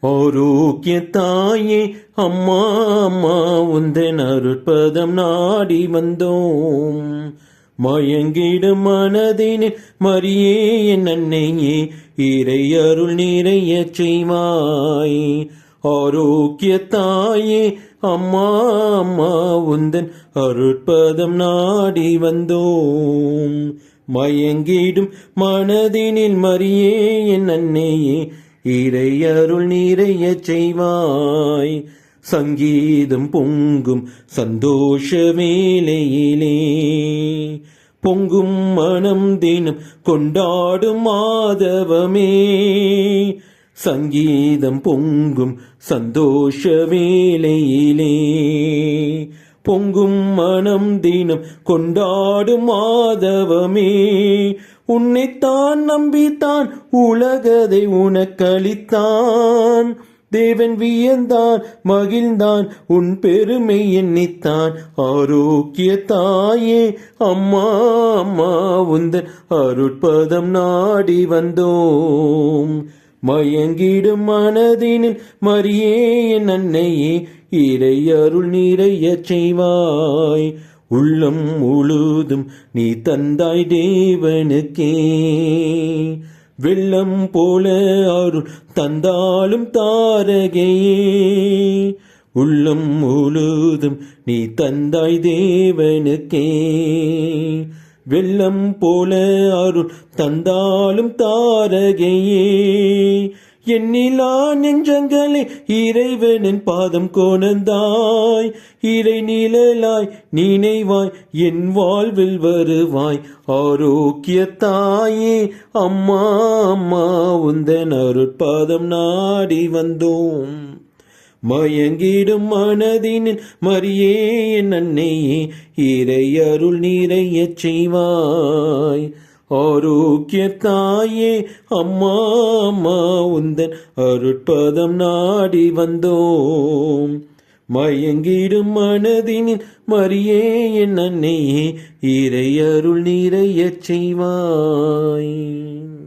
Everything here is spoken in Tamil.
ஆரோக்கிய தாயே அம்மா அம்மா உந்தன் அருட்பதம் நாடி வந்தோம். மயங்கிடும் மனதினில் மரியே என் அன்னையே இறை அருள் நிறைய செய்வாய். ஆரோக்கிய தாயே அம்மா அம்மா உந்தன் அருட்பதம் நாடி வந்தோம். மயங்கிடும் மனதினில் மரியே என் அன்னையே இறை அருள் நிறைய செய்வாய். சங்கீதம் பொங்கும் சந்தோஷ வேளையிலே பொங்கும் மனம் தினம் கொண்டாடும் மாதவமே. சங்கீதம் பொங்கும் சந்தோஷ வேளையிலே பொங்கும் மனம் தினம் கொண்டாடும் மாதவமே. உன்னைத்தான் நம்பித்தான் உலகதை உனக்களித்தான். தேவன் வியந்தான் மகிழ்ந்தான் உன் பெருமை எண்ணித்தான். ஆரோக்கிய தாயே அம்மா அம்மா உந்தன் அருட்பதம் நாடி வந்தோம். மயங்கிடும் மனதினில் மரியே என் அன்னையே இறை அருள் நிறைய செய்வாய். உள்ளம் முழுதும் நீ தந்தாய் தேவனுக்கே. வெள்ளம் போல அருள் தந்தாலும் தாரகையே. உள்ளம் முழுதும் நீ தந்தாய் தேவனுக்கே. வெள்ளம் போல அருள் தந்தாலும் தாரகையே. எண்ணிலா நெஞ்சங்களே இறைவனின் பாதம் கோணந்தாய். இறை நிழலாய் நினைவாய் என் வாழ்வில் வருவாய். ஆரோக்கிய தாயே அம்மா அம்மா உந்தன் அருட்பாதம் நாடி வந்தோம். மயங்கிடும் மனதினில் மரியே என் அன்னையே இறை அருள் நிறைய செய்வாய். ஆரோக்கிய தாயே அம்மா அம்மா உந்தன் அருட்பதம் நாடி வந்தோம். மயங்கிடும் மனதினில் மரியே என் அன்னையே இறை அருள் நிறைய செய்வாய்.